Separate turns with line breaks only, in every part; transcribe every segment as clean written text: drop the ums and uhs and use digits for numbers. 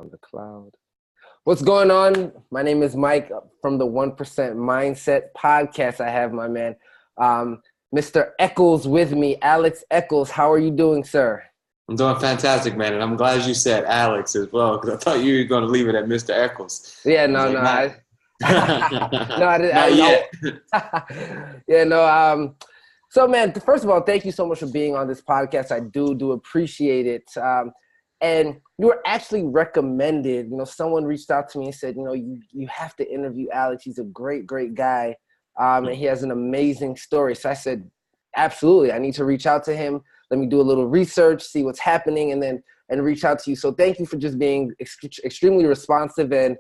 On the cloud. What's going on? My name is Mike from the 1% Mindset podcast. I have my man, Mr. Echols with me, Alex Echols. How are you doing, sir?
I'm doing fantastic, man, and I'm glad you said Alex as well, because I thought you were going to leave it at Mr. Eccles.
Yeah,
I was
no,
like,
no,
nah.
no, I
Not
know.
yet.
Yeah, no. So, man, first of all, thank you so much for being on this podcast. I do appreciate it. And you were actually recommended. Someone reached out to me and said, you have to interview Alex. He's a great guy, and he has an amazing story. So I said, absolutely, I need to reach out to him. Let me do a little research, see what's happening, and reach out to you. So thank you for just being extremely responsive and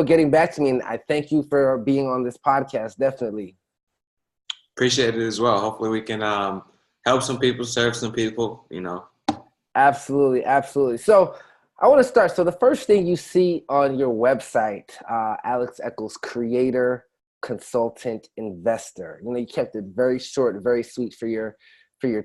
getting back to me. And I thank you for being on this podcast. Definitely.
Appreciate it as well. Hopefully we can help some people, serve some people,
Absolutely. So I want to start. So the first thing you see on your website, Alex Echols, creator, consultant, investor. You kept it very short, very sweet for your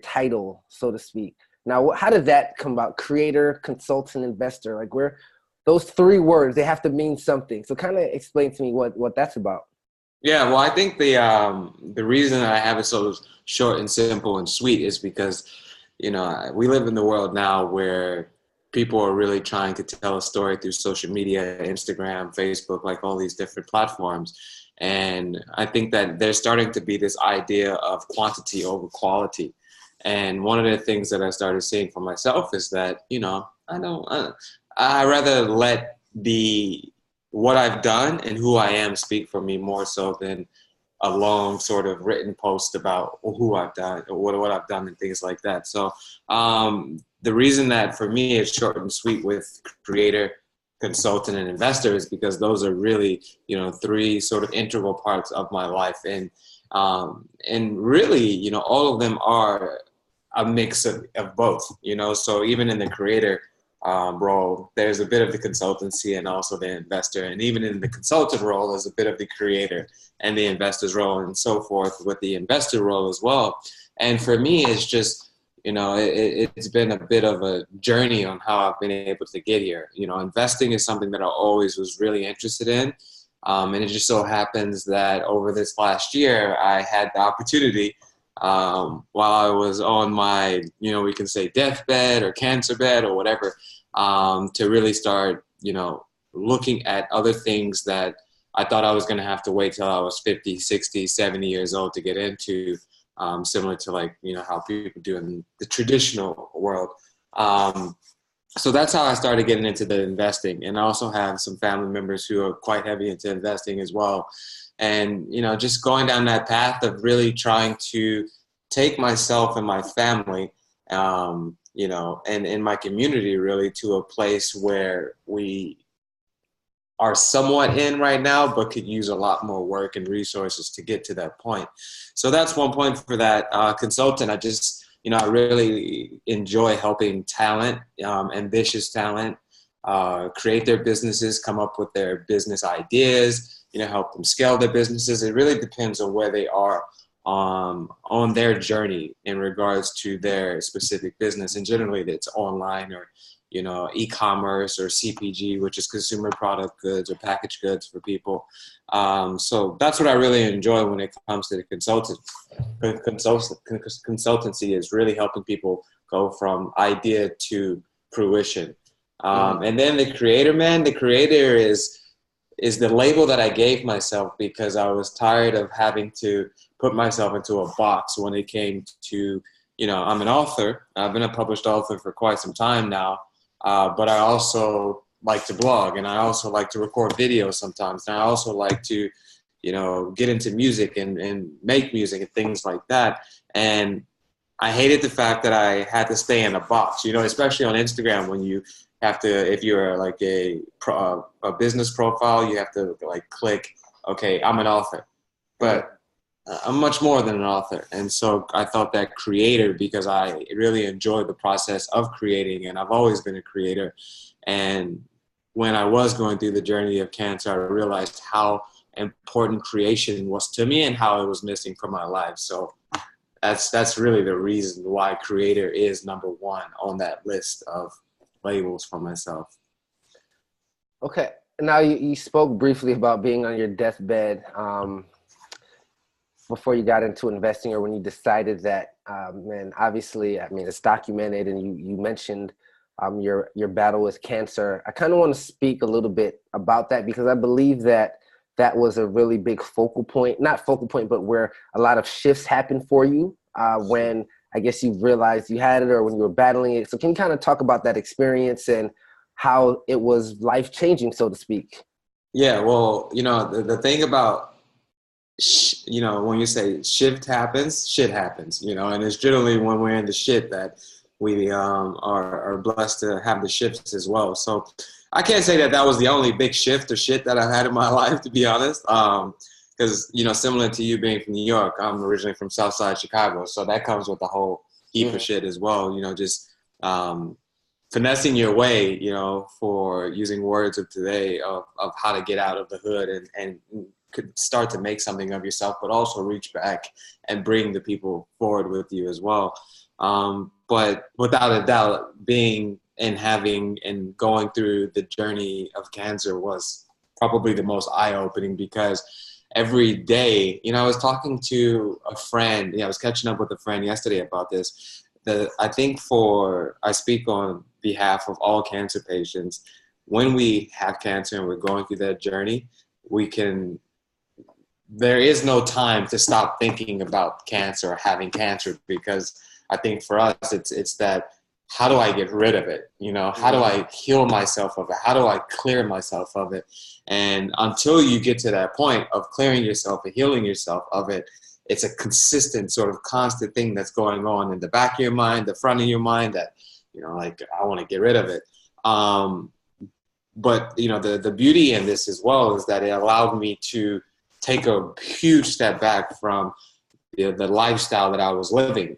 title, so to speak. Now, how did that come about? Creator, consultant, investor. Like, where those three words, they have to mean something. So kind of explain to me what that's about.
Yeah, well, I think the reason I have it so short and simple and sweet is because, we live in the world now where people are really trying to tell a story through social media, Instagram, Facebook, like all these different platforms. And I think that there's starting to be this idea of quantity over quality. And one of the things that I started seeing for myself is that, I rather let what I've done and who I am speak for me more so than a long sort of written post about who I've done or what I've done and things like that. So the reason that for me it's short and sweet with creator, consultant, and investor is because those are really, three sort of integral parts of my life. And really, all of them are a mix of both, so even in the creator role, there's a bit of the consultancy and also the investor. And even in the consultant role, there's a bit of the creator and the investor's role and so forth with the investor role as well. And for me, it's just, it's been a bit of a journey on how I've been able to get here. Investing is something that I always was really interested in. And it just so happens that over this last year, I had the opportunity while I was on my, we can say deathbed or cancer bed or whatever, to really start, looking at other things that I thought I was going to have to wait till I was 50, 60, 70 years old to get into, similar to like, how people do in the traditional world. So that's how I started getting into the investing. And I also have some family members who are quite heavy into investing as well. And, just going down that path of really trying to take myself and my family, and in my community really to a place where we are somewhat in right now, but could use a lot more work and resources to get to that point. So that's one point for that consultant. I just, I really enjoy helping talent, ambitious talent, create their businesses, come up with their business ideas, help them scale their businesses. It really depends on where they are on their journey in regards to their specific business. And generally it's online or, e-commerce or CPG, which is consumer product goods or packaged goods for people. So that's what I really enjoy when it comes to the consultancy is really helping people go from idea to fruition. And then the creator, man, the creator is the label that I gave myself because I was tired of having to put myself into a box when it came to, I'm an author. I've been a published author for quite some time now, but I also like to blog and I also like to record videos sometimes. And I also like to, get into music and make music and things like that. And I hated the fact that I had to stay in a box, especially on Instagram when you have to, if you're like a business profile, you have to like click, okay, I'm an author, but I'm much more than an author. And so I thought that creator, because I really enjoy the process of creating and I've always been a creator. And when I was going through the journey of cancer, I realized how important creation was to me and how it was missing from my life. So that's really the reason why creator is number one on that list of labels for myself.
Okay. Now you spoke briefly about being on your deathbed before you got into investing, or when you decided that. And obviously, I mean, it's documented, and you mentioned your battle with cancer. I kind of want to speak a little bit about that because I believe that that was a really big focal point, not focal point, but where a lot of shifts happened for you when I guess you realized you had it or when you were battling it. So can you kind of talk about that experience and how it was life changing, so to speak?
Yeah, well, the thing about when you say shift happens, shit happens, and it's generally when we're in the shit that we are blessed to have the shifts as well. So I can't say that that was the only big shift or shit that I've had in my life, to be honest. Because, similar to you being from New York, I'm originally from Southside Chicago. So that comes with a whole heap of
Mm-hmm.
shit as well, just finessing your way, for using words of today of how to get out of the hood and could start to make something of yourself, but also reach back and bring the people forward with you as well. But without a doubt, being and having and going through the journey of cancer was probably the most eye-opening because every day, I was talking to a friend, I was catching up with a friend yesterday about this. I think I speak on behalf of all cancer patients. When we have cancer and we're going through that journey, there is no time to stop thinking about cancer or having cancer because I think for us it's that how do I get rid of it? How do I heal myself of it? How do I clear myself of it? And until you get to that point of clearing yourself and healing yourself of it, it's a consistent sort of constant thing that's going on in the back of your mind, the front of your mind that, like I want to get rid of it. But the beauty in this as well is that it allowed me to take a huge step back from the lifestyle that I was living.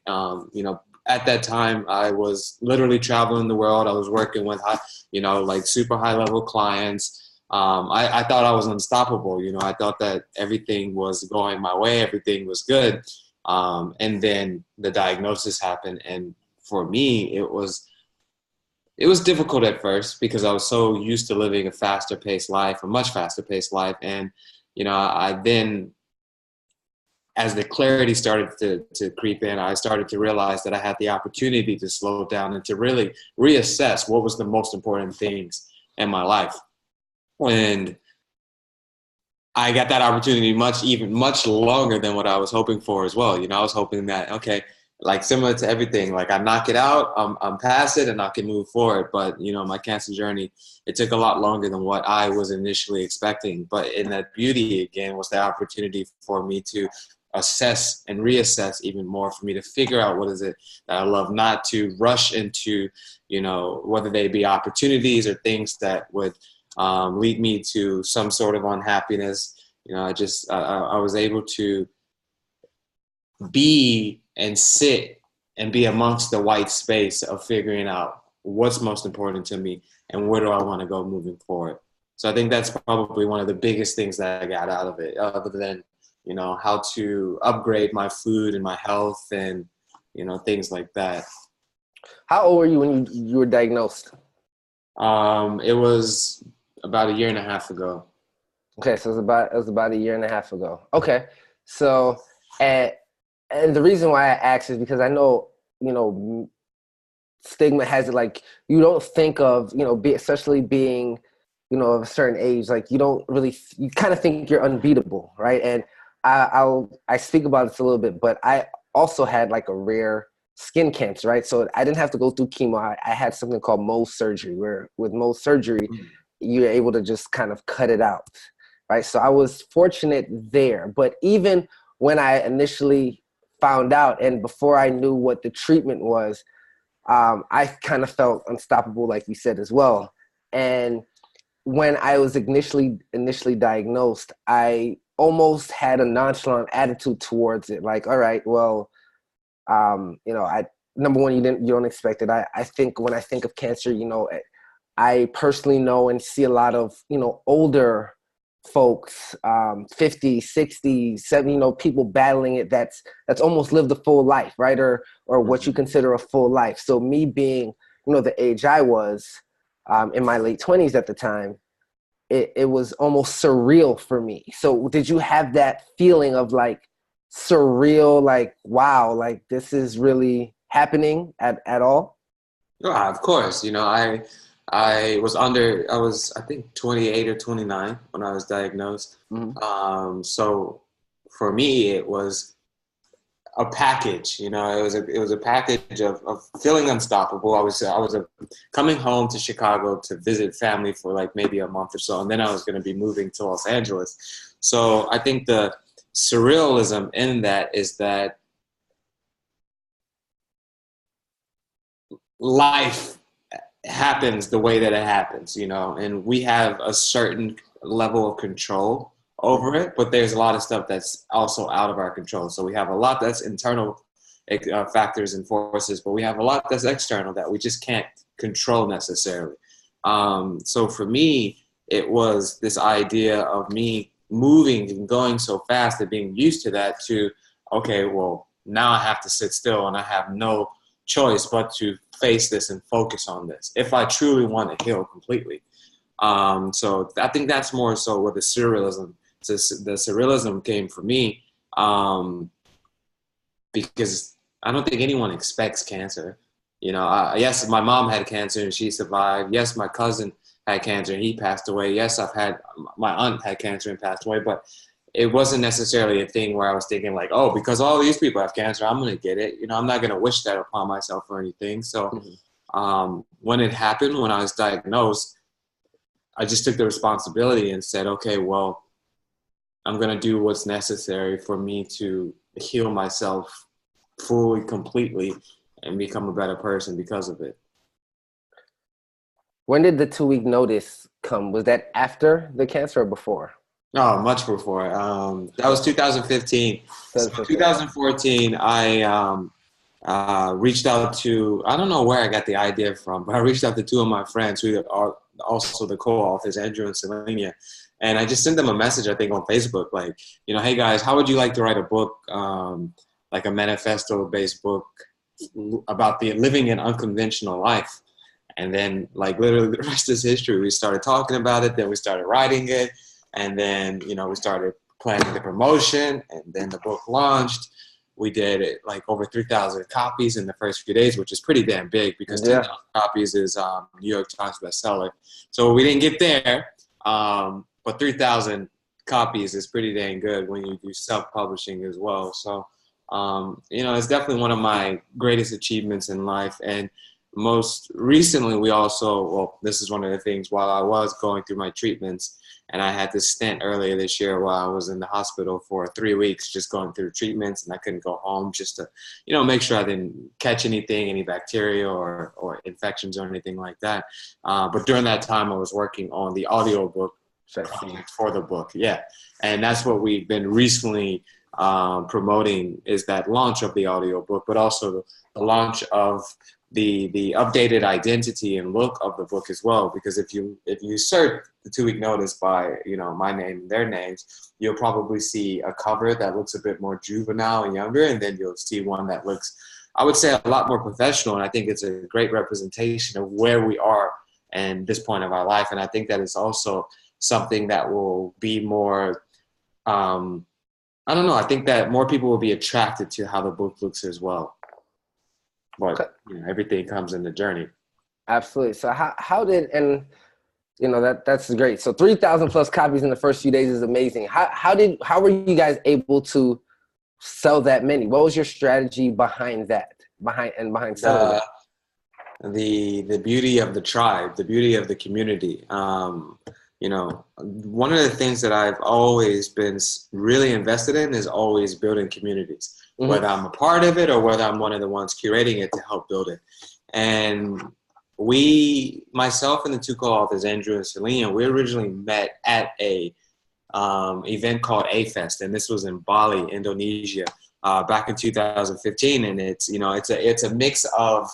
At that time, I was literally traveling the world. I was working with, like super high level clients. I thought I was unstoppable. I thought that everything was going my way, everything was good. And then the diagnosis happened. And for me, it was difficult at first because I was so used to living a faster paced life, a much faster paced life. And, I then, as the clarity started to creep in, I started to realize that I had the opportunity to slow down and to really reassess what was the most important things in my life. And I got that opportunity much longer than what I was hoping for as well. I was hoping that, okay, like similar to everything, like I knock it out, I'm past it and I can move forward. But, my cancer journey, it took a lot longer than what I was initially expecting. But in that beauty again was the opportunity for me to assess and reassess even more, for me to figure out what is it that I love, not to rush into, whether they be opportunities or things that would lead me to some sort of unhappiness. I was able to be and sit and be amongst the white space of figuring out what's most important to me and where do I want to go moving forward. So I think that's probably one of the biggest things that I got out of it, other than, how to upgrade my food and my health and, things like that.
How old were you when you were diagnosed?
It was about a year and a half ago.
Okay, so it was about a year and a half ago. Okay, so and and the reason why I asked is because I know stigma has it like you don't think of especially being of a certain age, like you don't really, you kind of think you're unbeatable, right? And I speak about this a little bit, but I also had like a rare skin cancer, right? So I didn't have to go through chemo. I had something called Mohs surgery, where with Mohs surgery you're able to just kind of cut it out, right? So I was fortunate there. But even when I initially found out and before I knew what the treatment was, I kind of felt unstoppable, like you said as well. And when I was initially diagnosed, I almost had a nonchalant attitude towards it. Like, all right, well, I number one, you don't expect it. I think when I think of cancer, I personally know and see a lot of older folks, 50, 60, 70, people battling it that's almost lived a full life, right? Or what you consider a full life. So me being, the age I was, in my late 20s at the time, it was almost surreal for me. So did you have that feeling of like surreal, like, wow, like this is really happening at all?
Yeah, of course. I was, I think, 28 or 29 when I was diagnosed.
Hmm.
So for me, it was a package. It was a package of feeling unstoppable. I was coming home to Chicago to visit family for like maybe a month or so, and then I was going to be moving to Los Angeles. So I think the surrealism in that is that life happens the way that it happens, and we have a certain level of control over it, but there's a lot of stuff that's also out of our control. So we have a lot that's internal factors and forces, but we have a lot that's external that we just can't control necessarily. So for me, it was this idea of me moving and going so fast and being used to that to, okay, well, now I have to sit still and I have no choice but to face this and focus on this if I truly want to heal completely. So I think that's more so where the surrealism. So the surrealism came for me, because I don't think anyone expects cancer. Yes, my mom had cancer and she survived. Yes, my cousin had cancer and he passed away. Yes, my aunt had cancer and passed away, but it wasn't necessarily a thing where I was thinking like, oh, because all these people have cancer, I'm going to get it. I'm not going to wish that upon myself or anything. So when it happened, when I was diagnosed, I just took the responsibility and said, okay, well, I'm going to do what's necessary for me to heal myself fully, completely, and become a better person because of it.
When did the 2 week notice come? Was that after the cancer or before?
No, much before. That was 2015. So
2015.
2014, I reached out to, I don't know where I got the idea from, but I reached out to two of my friends who are also the co-authors, Andrew and Selenia. And I just sent them a message, I think, on Facebook, like, hey guys, how would you like to write a book, like a manifesto-based book about the living an unconventional life? And then, like, literally the rest is history. We started talking about it, then we started writing it, and then, we started planning the promotion, and then the book launched. We did it like over 3,000 copies in the first few days, which is pretty damn big because 10,000 copies is New York Times bestseller. So we didn't get there, but 3,000 copies is pretty dang good when you do self-publishing as well. So, it's definitely one of my greatest achievements in life. And most recently, this is one of the things while I was going through my treatments, and I had this stint earlier this year while I was in the hospital for 3 weeks, just going through treatments, and I couldn't go home just to, make sure I didn't catch anything, any bacteria or infections or anything like that. But during that time, I was working on the audio book for the book. Yeah. And that's what we've been recently promoting, is that launch of the audio book, but also the launch of the updated identity and look of the book as well. Because if you search the 2 week notice by, my name and their names, you'll probably see a cover that looks a bit more juvenile and younger. And then you'll see one that looks, I would say, a lot more professional. And I think it's a great representation of where we are and this point of our life. And I think that it's also something that will be more, I don't know. I think that more people will be attracted to how the book looks as well. But everything comes in the journey.
Absolutely. So how did, and that's great. So 3,000 plus copies in the first few days is amazing. How were you guys able to sell that many? What was your strategy behind that? Behind selling that?
The beauty of the tribe, the beauty of the community. One of the things that I've always been really invested in is always building communities, whether I'm a part of it or whether I'm one of the ones curating it to help build it. And myself and the two co-authors, Andrew and Selena, we originally met at a event called A-Fest, and this was in Bali, Indonesia, back in 2015. And it's a mix of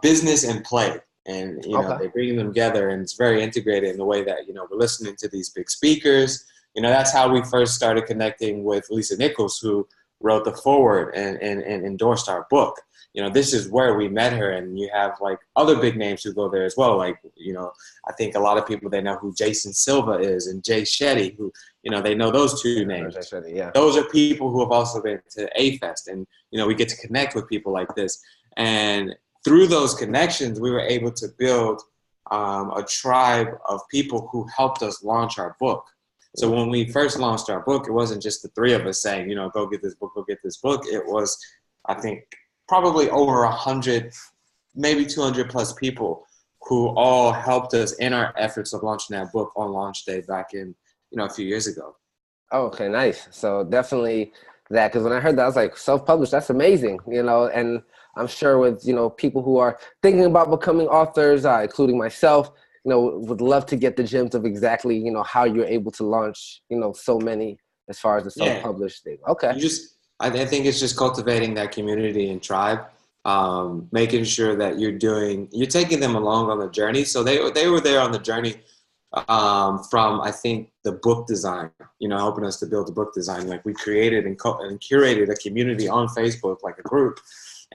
business and play. And, they bring them together, and it's very integrated in the way that, we're listening to these big speakers. That's how we first started connecting with Lisa Nichols, who wrote the foreword and endorsed our book. this is where we met her. And you have like other big names who go there as well. Like, I think a lot of people, they know who Jason Silva is and Jay Shetty, who, they know those two names.
Shetty, yeah.
Those are people who have also been to A-Fest, and, we get to connect with people like this. And through those connections, we were able to build a tribe of people who helped us launch our book. So when we first launched our book, it wasn't just the three of us saying, go get this book, go get this book. It was, I think, probably over 100, maybe 200 plus people who all helped us in our efforts of launching that book on launch day back in, a few years ago.
Oh, okay, nice. So definitely that, because when I heard that, I was like, self-published, that's amazing, and I'm sure with, people who are thinking about becoming authors, including myself, would love to get the gems of exactly, how you're able to launch, so many as far as the self-published thing. Okay.
I think it's just cultivating that community and tribe, making sure that you're taking them along on the journey. So they were there on the journey from, I think, the book design, helping us to build the book design. Like we created and curated a community on Facebook, like a group.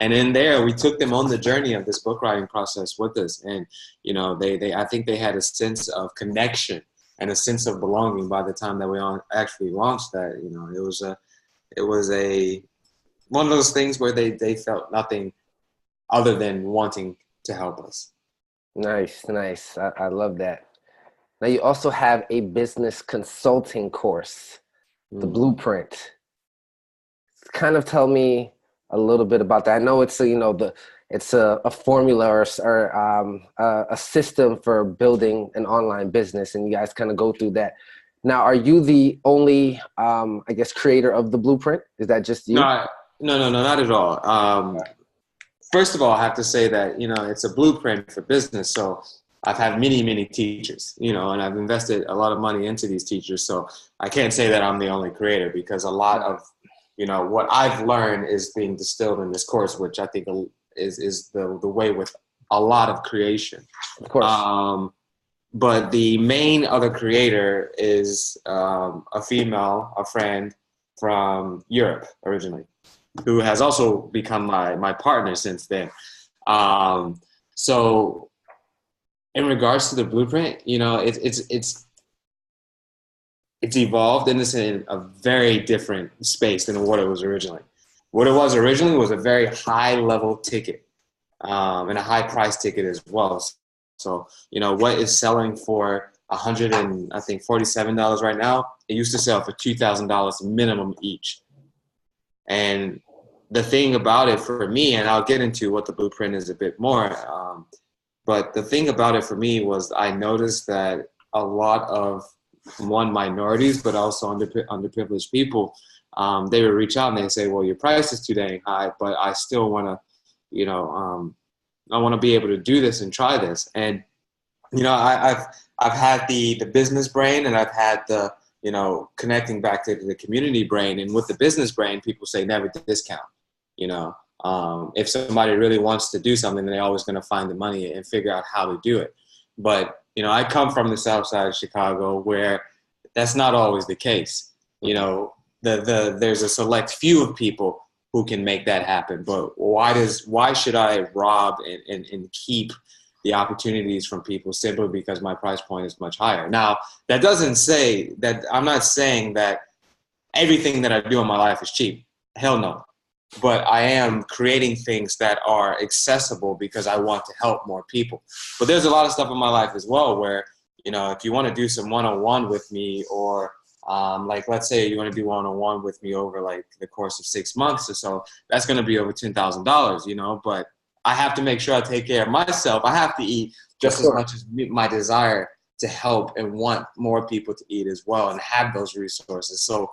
And in there, we took them on the journey of this book writing process with us. And, I think they had a sense of connection and a sense of belonging by the time that we actually launched that. It was one of those things where they felt nothing other than wanting to help us.
Nice. I love that. Now you also have a business consulting course, the Blueprint. Kind of tell me a little bit about that. I know it's a formula or a system for building an online business, and you guys kind of go through that. Now, are you the only, creator of the Blueprint? Is that just you?
No, not at all. First of all, I have to say that, it's a blueprint for business. So I've had many, many teachers, and I've invested a lot of money into these teachers. So I can't say that I'm the only creator, because a lot of, what I've learned is being distilled in this course, which I think is the way with a lot of creation.
Of course.
But the main other creator is a female, a friend from Europe originally, who has also become my partner since then. So in regards to the Blueprint, it's evolved in a very different space than what it was originally. What it was originally was a very high level ticket, and a high price ticket as well. So, what is selling for $147 right now, it used to sell for $2,000 minimum each. And the thing about it for me, and I'll get into what the Blueprint is a bit more, but the thing about it for me was I noticed that a lot of minorities, but also underprivileged people, they would reach out and they say, well, your price is too dang high, but I still want to, I want to be able to do this and try this. And, I've had the business brain, and I've had the, connecting back to the community brain. And with the business brain, people say never discount, if somebody really wants to do something, they're always going to find the money and figure out how to do it. But, I come from the South Side of Chicago, where that's not always the case. There's a select few of people who can make that happen. But why should I rob and keep the opportunities from people simply because my price point is much higher? Now, that doesn't say that I'm not saying that everything that I do in my life is cheap. Hell no. But I am creating things that are accessible because I want to help more people. But there's a lot of stuff in my life as well where, if you want to do some one-on-one with me, or let's say you want to do one-on-one with me over like the course of 6 months or so, that's going to be over $10,000, but I have to make sure I take care of myself. I have to eat just as much as my desire to help and want more people to eat as well and have those resources. So,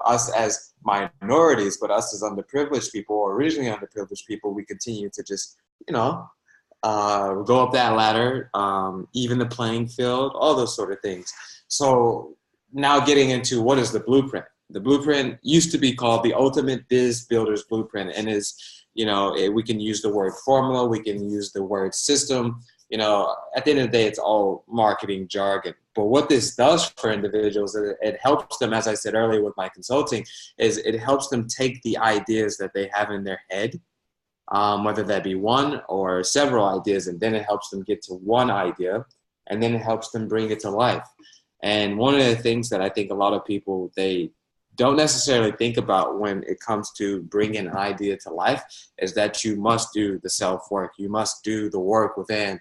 us as minorities, but us as underprivileged people, or originally underprivileged people, we continue to just, go up that ladder, even the playing field, all those sort of things. So now getting into what is the Blueprint. The Blueprint used to be called the Ultimate Biz Builder's Blueprint, and is, we can use the word formula, we can use the word system. At the end of the day, it's all marketing jargon. But what this does for individuals, it helps them, as I said earlier with my consulting, is it helps them take the ideas that they have in their head, whether that be one or several ideas, and then it helps them get to one idea, and then it helps them bring it to life. And one of the things that I think a lot of people, they don't necessarily think about when it comes to bringing an idea to life is that you must do the self-work. You must do the work within,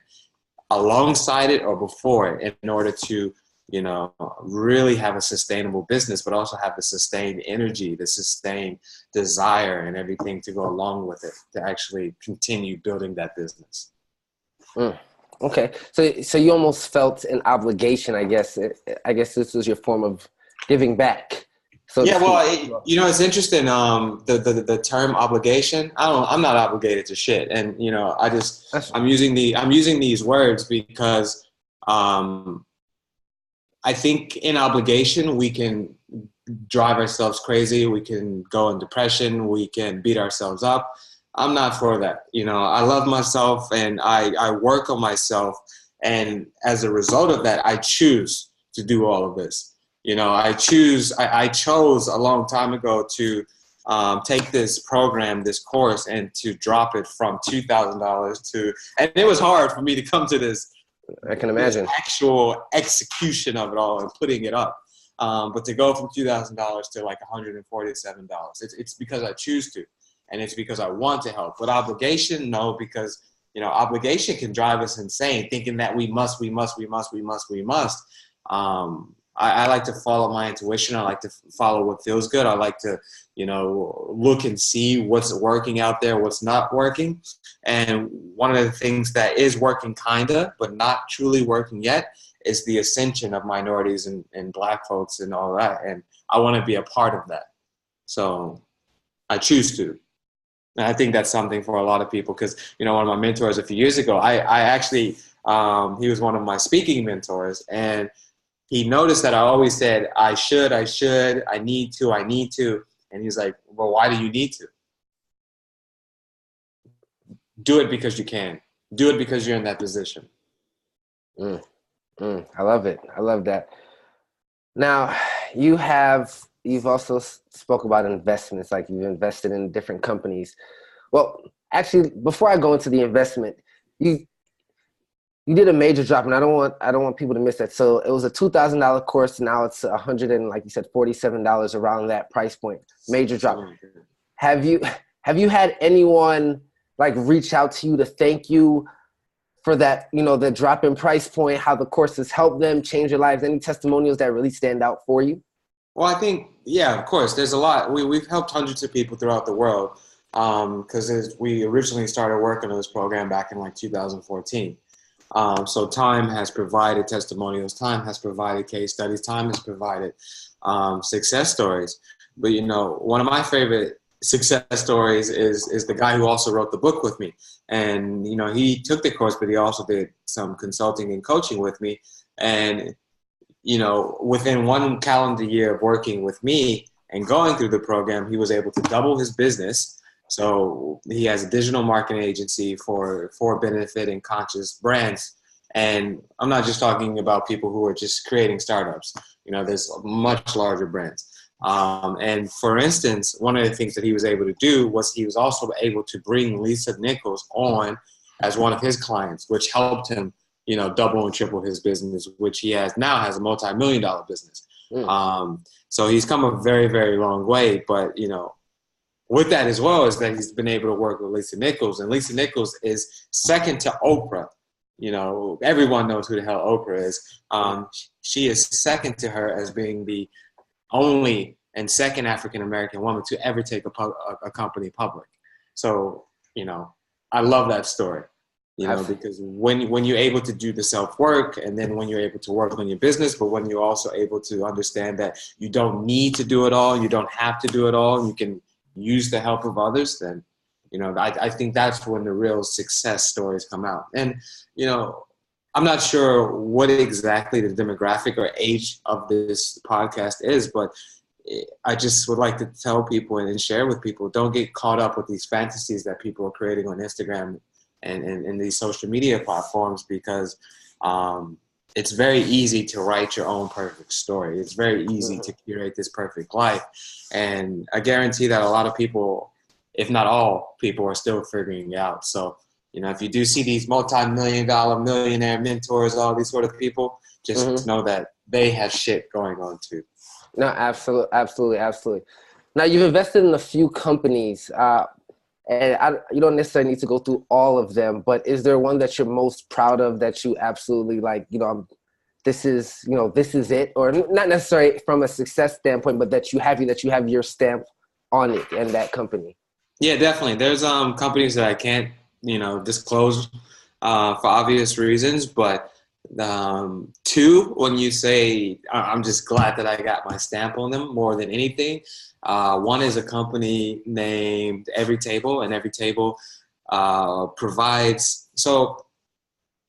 alongside it or before it, in order to, you know, really have a sustainable business, but also have the sustained energy, the sustained desire and everything to go along with it to actually continue building that business.
Okay. So you almost felt an obligation, I guess. I guess this was your form of giving back. So
yeah, well, you know, it's interesting. The term obligation. I'm not obligated to shit, and you know, I'm using these words because I think in obligation we can drive ourselves crazy. We can go in depression. We can beat ourselves up. I'm not for that. You know, I love myself and I work on myself, and as a result of that, I choose to do all of this. You know, I chose a long time ago to take this program, this course, and to drop it from $2,000 to, and it was hard for me to come to this.
I can imagine
actual execution of it all and putting it up. But to go from $2,000 to like $147, it's because I choose to, and it's because I want to help. But obligation, no, because you know, obligation can drive us insane, thinking that we must. I like to follow my intuition. I like to follow what feels good. I like to, you know, look and see what's working out there, what's not working. And one of the things that is working kinda, but not truly working yet, is the ascension of minorities and Black folks and all that. And I want to be a part of that. So I choose to. And I think that's something for a lot of people because, you know, one of my mentors a few years ago, I actually, he was one of my speaking mentors, and he noticed that I always said, I should, I need to. And he's like, well, why do you need to? Do it because you can. Do it because you're in that position.
I love it. I love that. Now, you've also spoke about investments, like you've invested in different companies. Well, actually, before I go into the investment, you did a major drop, and I don't want people to miss that. So it was a $2,000 course. Now it's $100 and, like you said, $47 around that price point. Major drop. Have you had anyone like reach out to you to thank you for that? You know, the drop in price point, how the course has helped them change their lives. Any testimonials that really stand out for you?
Well, I think, yeah, of course. There's a lot. We've helped hundreds of people throughout the world because we originally started working on this program back in like 2014. So time has provided testimonials, time has provided case studies, time has provided success stories. But, you know, one of my favorite success stories is the guy who also wrote the book with me. And, you know, he took the course, but he also did some consulting and coaching with me. And, you know, within one calendar year of working with me and going through the program, he was able to double his business. So he has a digital marketing agency for benefit and conscious brands. And I'm not just talking about people who are just creating startups. You know, there's much larger brands. And for instance, one of the things that he was able to do was he was also able to bring Lisa Nichols on as one of his clients, which helped him, you know, double and triple his business, which he now has a multi-million-dollar business. So he's come a very, very long way. But, you know, with that as well is that he's been able to work with Lisa Nichols, and Lisa Nichols is second to Oprah. You know, everyone knows who the hell Oprah is. She is second to her as being the only and second African-American woman to ever take a company public. So, you know, I love that story, you know, because when you're able to do the self-work, and then when you're able to work on your business, but when you're also able to understand that you don't need to do it all, you don't have to do it all, you can use the help of others, then, you know, I think that's when the real success stories come out. And, you know, I'm not sure what exactly the demographic or age of this podcast is, but I just would like to tell people and share with people, don't get caught up with these fantasies that people are creating on Instagram and these social media platforms, because it's very easy to write your own perfect story. It's very easy to curate this perfect life. And I guarantee that a lot of people if not all people are still figuring it out. So, you know, if you do see these multi-million-dollar millionaire mentors, all these sort of people, just know that they have shit going on too.
No, absolutely. Now, you've invested in a few companies, you don't necessarily need to go through all of them, but is there one that you're most proud of that you absolutely like, this is it, or not necessarily from a success standpoint, but that you have your stamp on it and that company?
Yeah, definitely. There's companies that I can't, disclose for obvious reasons, but two, when you say, I'm just glad that I got my stamp on them more than anything. One is a company named Every Table, and Every Table provides, so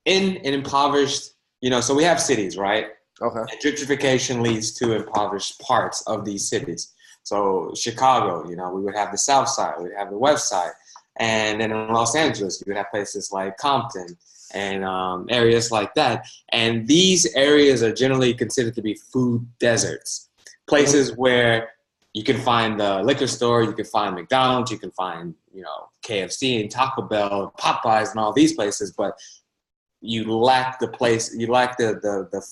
in an impoverished, so we have cities, right?
Okay.
And gentrification leads to impoverished parts of these cities. So Chicago, we would have the South Side, we would have the West Side. And then in Los Angeles, you would have places like Compton and areas like that. And these areas are generally considered to be food deserts, places where you can find the liquor store, you can find McDonald's, you can find, KFC and Taco Bell, Popeyes and all these places, but you lack the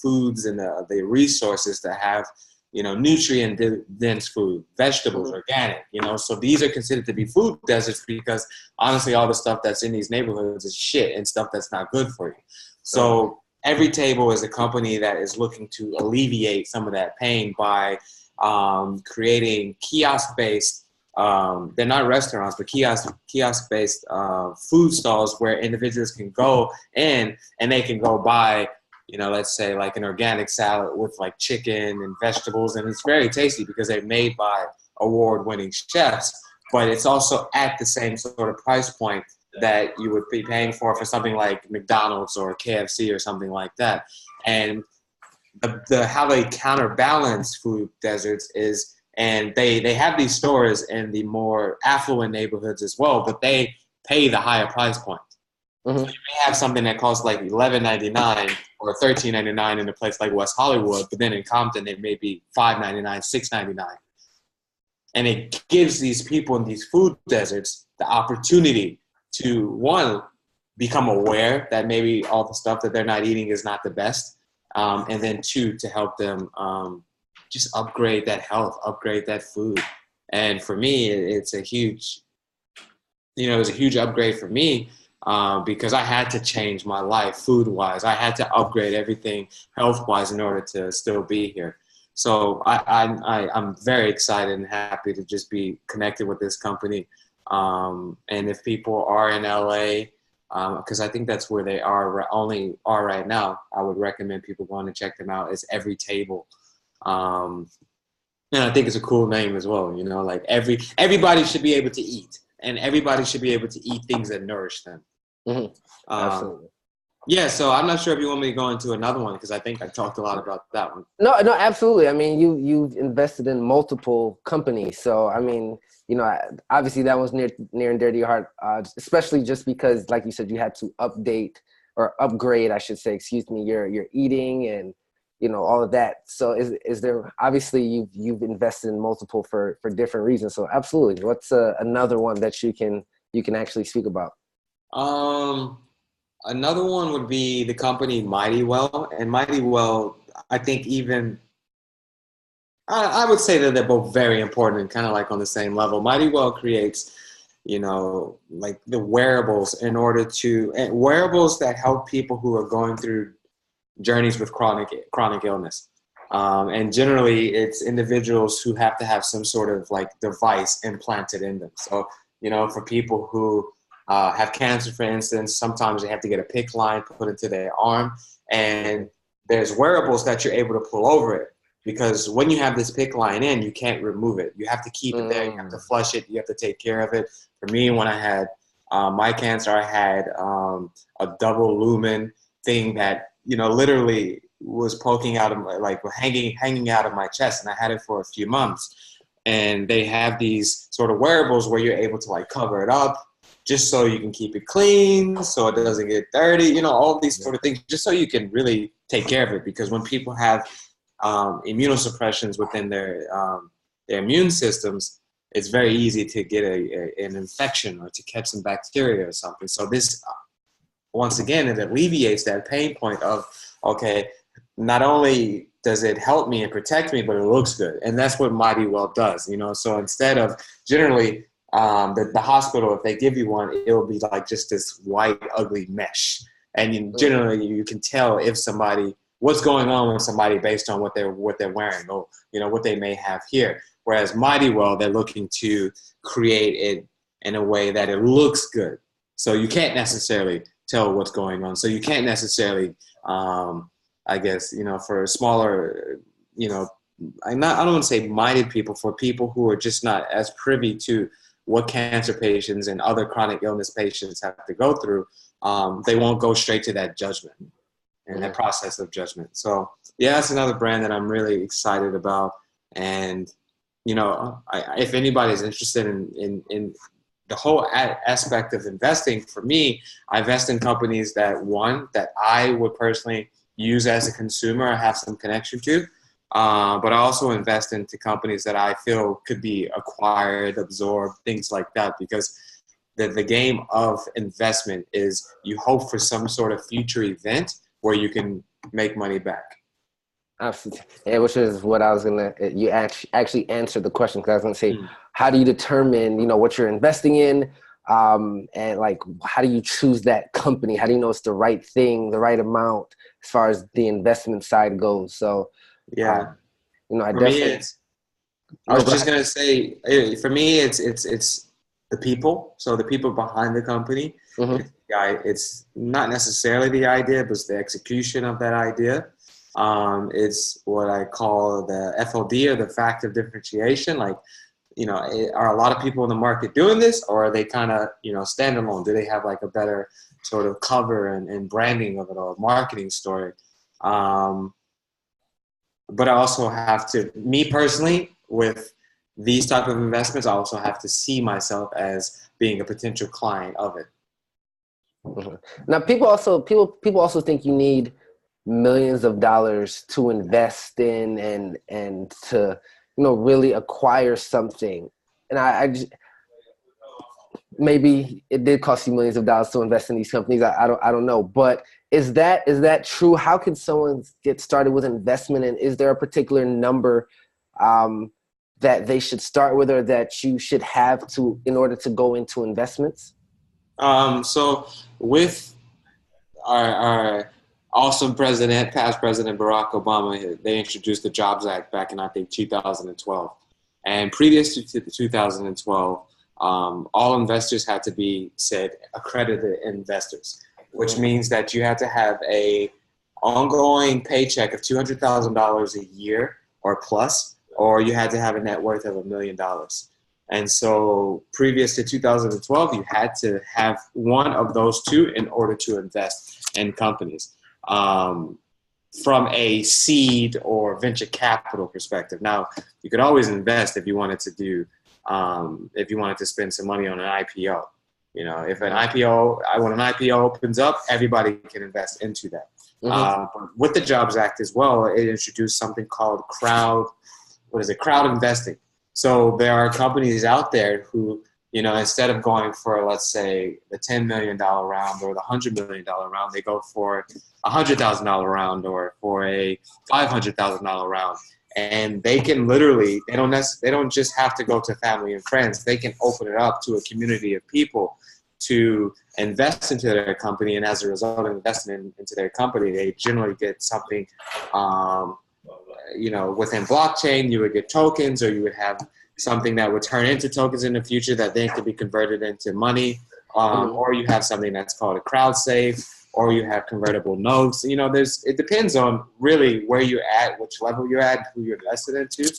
foods and the resources to have, nutrient dense food, vegetables, organic, so these are considered to be food deserts because honestly, all the stuff that's in these neighborhoods is shit and stuff that's not good for you. So Every Table is a company that is looking to alleviate some of that pain by creating kiosk-based, they're not restaurants, but kiosk-based food stalls where individuals can go in and they can go buy, let's say like an organic salad with like chicken and vegetables. And it's very tasty because they're made by award-winning chefs, but it's also at the same sort of price point that you would be paying for something like McDonald's or KFC or something like that. And the how they counterbalance food deserts is, and they have these stores in the more affluent neighborhoods as well, but they pay the higher price point. So you may have something that costs like $11.99 or $13.99 in a place like West Hollywood, but then in Compton it may be $5.99, $6.99. And it gives these people in these food deserts the opportunity to, one, become aware that maybe all the stuff that they're not eating is not the best, and then two, to help them just upgrade that health, upgrade that food. And for me, it's a huge, upgrade for me because I had to change my life food-wise. I had to upgrade everything health-wise in order to still be here. So I'm very excited and happy to just be connected with this company. And if people are in LA, because I think that's where they are right now, I would recommend people going to check them out. It's Every Table. And I think it's a cool name as well. Like everybody should be able to eat, and everybody should be able to eat things that nourish them.
Absolutely.
Yeah, so I'm not sure if you want me to go into another one because I think I talked a lot about that one.
No, absolutely. I mean, you've invested in multiple companies, so I mean, obviously that was near and dear to your heart, especially just because, like you said, you had to upgrade, I should say, excuse me, your eating and all of that. So is there, obviously you've invested in multiple for different reasons. So absolutely, what's another one that you can actually speak about?
Another one would be the company Mighty Well, and Mighty Well, I think I would say that they're both very important and kind of like on the same level. Mighty Well creates, like the wearables wearables that help people who are going through journeys with chronic illness. And generally it's individuals who have to have some sort of like device implanted in them. So, for people who have cancer, for instance, sometimes they have to get a PICC line put into their arm, and there's wearables that you're able to pull over it. Because when you have this PICC line in, you can't remove it. You have to keep it there. You have to flush it. You have to take care of it. For me, when I had my cancer, I had a double lumen thing that, literally was poking out of hanging out of my chest. And I had it for a few months. And they have these sort of wearables where you're able to like cover it up just so you can keep it clean, so it doesn't get dirty, all these sort of things, just so you can really take care of it. Because when people have immunosuppressions within their immune systems, it's very easy to get an infection or to catch some bacteria or something. So this, once again, it alleviates that pain point of, okay, not only does it help me and protect me, but it looks good. And that's what Mighty Well does, you know. So instead of generally the hospital, if they give you one, it will be like just this white, ugly mesh. And generally you can tell if somebody, what's going on with somebody based on what they're wearing or, you know, what they may have here. Whereas Mighty Well, they're looking to create it in a way that it looks good. So you can't necessarily tell what's going on. So you can't necessarily, I guess, you know, for smaller, you know, I don't want to say minded people, for people who are just not as privy to what cancer patients and other chronic illness patients have to go through, they won't go straight to that judgment and that process of judgment. So yeah, that's another brand that I'm really excited about. And, you know, if anybody's interested in the whole aspect of investing, for me, I invest in companies that, one, that I would personally use as a consumer or have some connection to. But I also invest into companies that I feel could be acquired, absorbed, things like that, because the game of investment is you hope for some sort of future event where you can make money back.
Absolutely. Yeah, which is what I was you actually answered the question, because I was gonna say, how do you determine, you know, what you're investing in, and like, how do you choose that company? How do you know it's the right thing, the right amount, as far as the investment side goes? So,
yeah,
you know, I
for
definitely.
me, I was just gonna say, for me, it's the people. So the people behind the company.
Mm-hmm.
It's not necessarily the idea, but it's the execution of that idea. It's what I call the FOD, or the fact of differentiation. Like, you know, are a lot of people in the market doing this, or are they kind of, you know, standalone? Do they have like a better sort of cover and branding of it, or marketing story? But I also have to, me personally, with these type of investments, I also have to see myself as being a potential client of it.
Mm-hmm. Now, people also think you need millions of dollars to invest in and to, you know, really acquire something. And I just, maybe it did cost you millions of dollars to invest in these companies. I don't know, but is that true? How can someone get started with investment, and is there a particular number that they should start with, or that you should have to in order to go into investments?
So with our awesome president, past President Barack Obama, they introduced the Jobs Act back in, I think, 2012. And previous to 2012, all investors had to be said accredited investors, which means that you had to have a ongoing paycheck of $200,000 a year or plus, or you had to have a net worth of $1 million. And so previous to 2012, you had to have one of those two in order to invest in companies, from a seed or venture capital perspective. Now, you could always invest if you wanted to do, if you wanted to spend some money on an IPO. You know, if when an IPO opens up, everybody can invest into that. But with the Jobs Act as well, it introduced something called crowd investing. So there are companies out there who, you know, instead of going for, let's say, the $10 million round or the $100 million round, they go for a $100,000 round or for a $500,000 round. And they can literally, they don't just have to go to family and friends. They can open it up to a community of people to invest into their company. And as a result of investing into their company, they generally get something, you know, within blockchain, you would get tokens, or you would have something that would turn into tokens in the future that then could be converted into money, or you have something that's called a crowd safe, or you have convertible notes. You know, it depends on really where you're at, which level you're at, who you're invested into.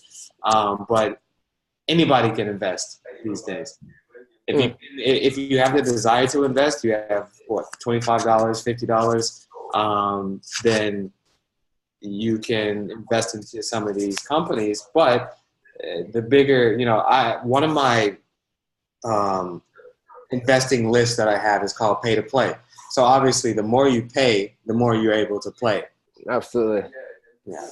But anybody can invest these days. If you have the desire to invest, you have $25, $50, then you can invest into some of these companies. But the bigger, you know, one of my investing lists that I have is called pay to play. So obviously, the more you pay, the more you're able to play.
Absolutely.
Yeah.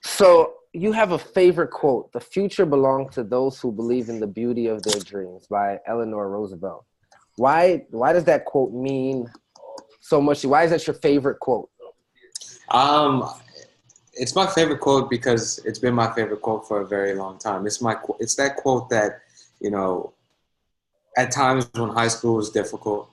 So you have a favorite quote, "The future belongs to those who believe in the beauty of their dreams" by Eleanor Roosevelt. Why does that quote mean so much? Why is that your favorite quote?
Um, it's my favorite quote because it's been my favorite quote for a very long time. It's that quote that, you know, at times when high school was difficult,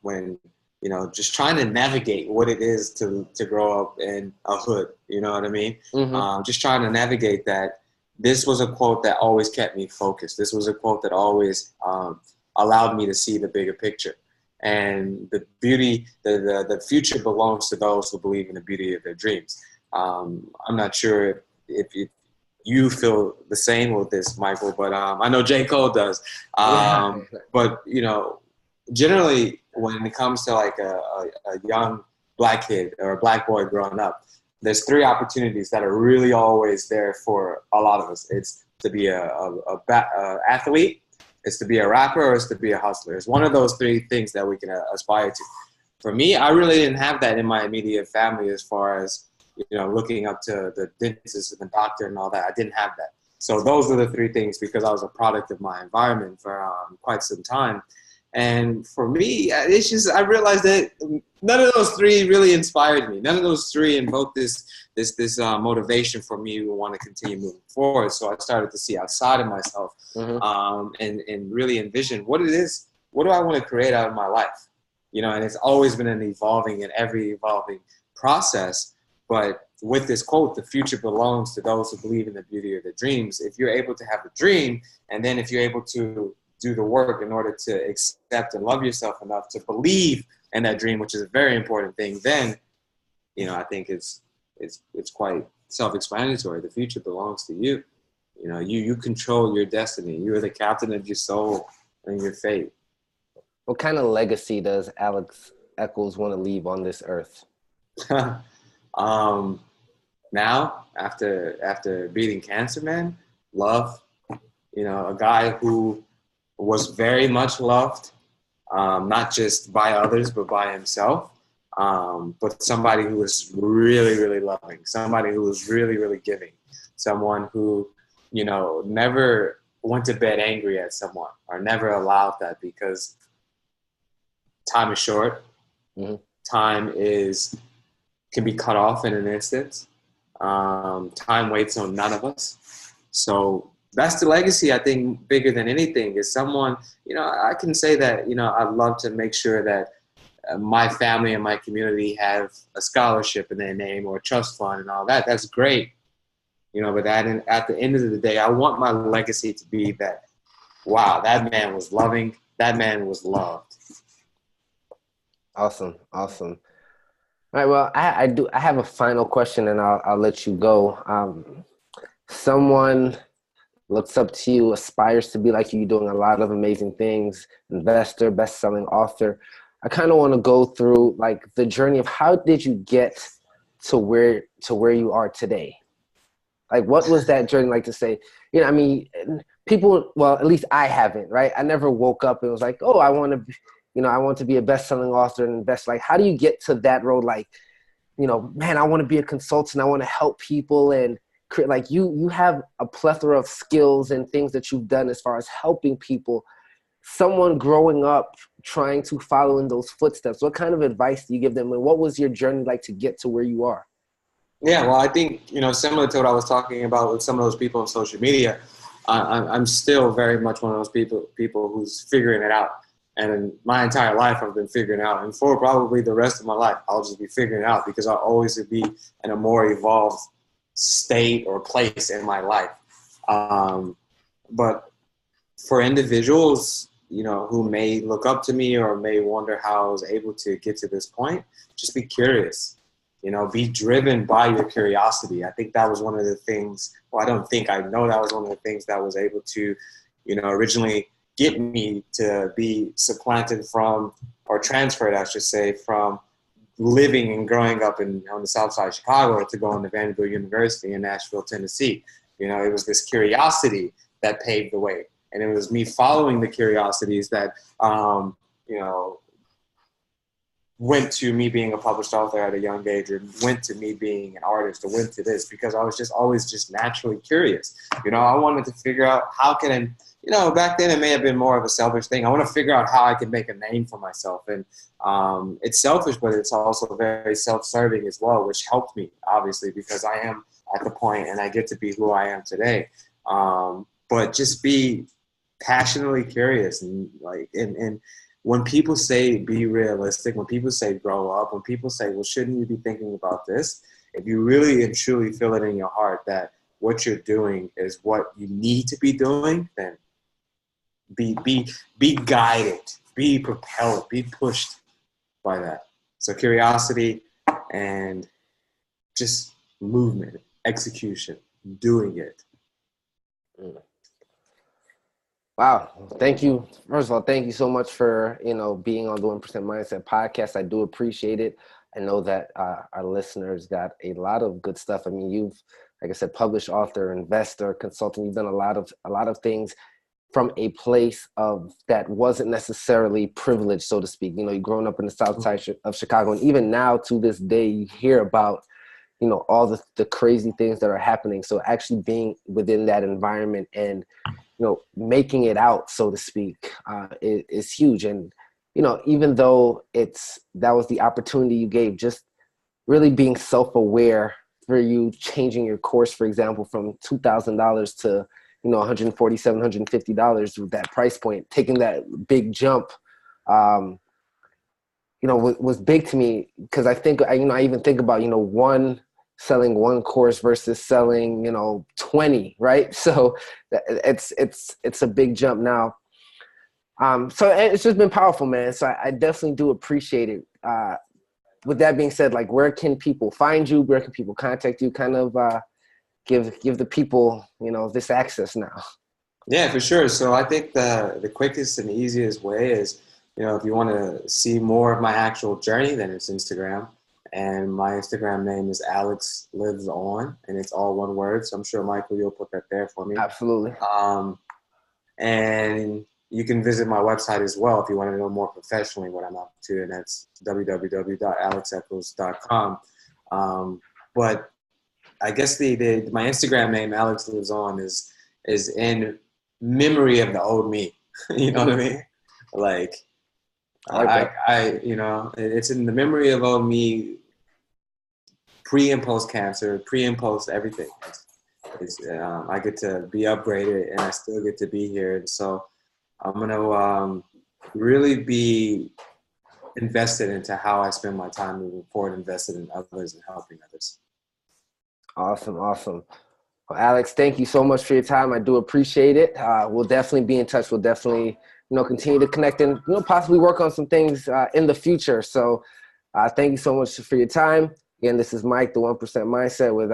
when, you know, just trying to navigate what it is to grow up in a hood, you know what I mean?
Mm-hmm.
Just trying to navigate that. This was a quote that always kept me focused. This was a quote that always allowed me to see the bigger picture. And the beauty, the future belongs to those who believe in the beauty of their dreams. I'm not sure if you feel the same with this, Michael, but I know J. Cole does.
Yeah.
But, you know, generally when it comes to like a young black kid or a black boy growing up, there's three opportunities that are really always there for a lot of us. It's to be a athlete, it's to be a rapper, or it's to be a hustler. It's one of those three things that we can aspire to. For me, I really didn't have that in my immediate family as far as, you know, looking up to the dentist and the doctor and all that. I didn't have that. So those are the three things because I was a product of my environment for quite some time. And for me, it's just, I realized that none of those three really inspired me. None of those three invoked this motivation for me to want to continue moving forward. So I started to see outside of myself, and really envision what it is. What do I want to create out of my life? You know, and it's always been an evolving and every evolving process. But with this quote, the future belongs to those who believe in the beauty of their dreams. If you're able to have a dream, and then if you're able to do the work in order to accept and love yourself enough to believe in that dream, which is a very important thing, then, you know, I think it's quite self-explanatory. The future belongs to you. You know, you control your destiny. You are the captain of your soul and your fate.
What kind of legacy does Alex Echols want to leave on this earth?
Now, after beating cancer, man, love. You know, a guy who was very much loved, not just by others, but by himself. But somebody who was really, really loving, somebody who was really, really giving, someone who, you know, never went to bed angry at someone or never allowed that, because time is short.
Mm-hmm.
Time can be cut off in an instant. Time waits on none of us. So that's the legacy, I think, bigger than anything, is someone, you know, I can say that, you know, I'd love to make sure that my family and my community have a scholarship in their name or a trust fund and all that. That's great. You know, but at the end of the day, I want my legacy to be that, wow, that man was loving, that man was loved.
Awesome. Awesome. All right. Well, I have a final question, and I'll let you go. Someone looks up to you, aspires to be like you, doing a lot of amazing things, investor, best-selling author. I kind of want to go through like the journey of how did you get to where you are today? Like, what was that journey like to say, you know, I mean, people, well, at least I haven't, right? I never woke up and was like, oh, I want to be, you know, I want to be a best-selling author and invest. Like, how do you get to that road? Like, you know, man, I want to be a consultant. I want to help people and like you have a plethora of skills and things that you've done as far as helping people. Someone growing up trying to follow in those footsteps, what kind of advice do you give them, and what was your journey like to get to where you are?
Yeah, well, I think, you know, similar to what I was talking about with some of those people on social media, I'm still very much one of those people who's figuring it out. And in my entire life, I've been figuring it out. And for probably the rest of my life, I'll just be figuring it out, because I'll always be in a more evolved state or place in my life. But for individuals, you know, who may look up to me or may wonder how I was able to get to this point, just be curious. You know, be driven by your curiosity. I think that was one of the things, well, I know that was one of the things that was able to, you know, originally get me to be supplanted from, or transferred, I should say, from living and growing up on the south side of Chicago to going to Vanderbilt University in Nashville, Tennessee. You know, it was this curiosity that paved the way. And it was me following the curiosities that, you know, went to me being a published author at a young age, or went to me being an artist, or went to this, because I was just always just naturally curious. You know, I wanted to figure out how can I, you know, back then it may have been more of a selfish thing. I want to figure out how I can make a name for myself. And it's selfish, but it's also very self-serving as well, which helped me, obviously, because I am at the point and I get to be who I am today. But just be passionately curious, and and when people say be realistic, when people say grow up, when people say, well, shouldn't you be thinking about this? If you really and truly feel it in your heart that what you're doing is what you need to be doing, then be guided, be propelled, be pushed by that. So curiosity and just movement, execution, doing it.
Wow. Thank you. First of all, thank you so much for, being on the 1% Mindset podcast. I do appreciate it. I know that our listeners got a lot of good stuff. I mean, you've, like I said, published author, investor, consultant. You've done a lot of things from a place of that wasn't necessarily privileged, so to speak. You know, you've grown up in the South Side of Chicago, and even now to this day, you hear about, all the crazy things that are happening. So actually being within that environment and, making it out, so to speak, is huge. And, even though that was the opportunity you gave, just really being self-aware for you, changing your course, for example, from $2,000 to, $147, $150 with that price point, taking that big jump, was big to me, because I think, I even think about, selling one course versus selling, 20, right? So it's a big jump now. So it's just been powerful, man. So I definitely do appreciate it. With that being said, like, where can people find you? Where can people contact you? Kind of give the people, this access now.
Yeah, for sure. So I think the quickest and easiest way is, if you want to see more of my actual journey, then it's Instagram. And my Instagram name is Alex Lives On, and it's all one word. So I'm sure, Michael, you'll put that there for me.
Absolutely.
And you can visit my website as well if you want to know more professionally what I'm up to, and that's www.alexechols.com. But I guess my Instagram name, Alex Lives On, is in memory of the old me. You know what I mean? Like, it's in the memory of old me, pre and post cancer, pre and post everything. I get to be upgraded, and I still get to be here. And so I'm going to really be invested into how I spend my time moving forward, invested in others and helping others.
Awesome. Well, Alex, thank you so much for your time. I do appreciate it. We'll definitely be in touch. We'll definitely, continue to connect and, possibly work on some things in the future. So thank you so much for your time. Again, this is Mike, the 1% Mindset, with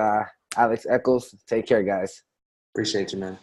Alex Echols. Take care, guys.
Appreciate you, man.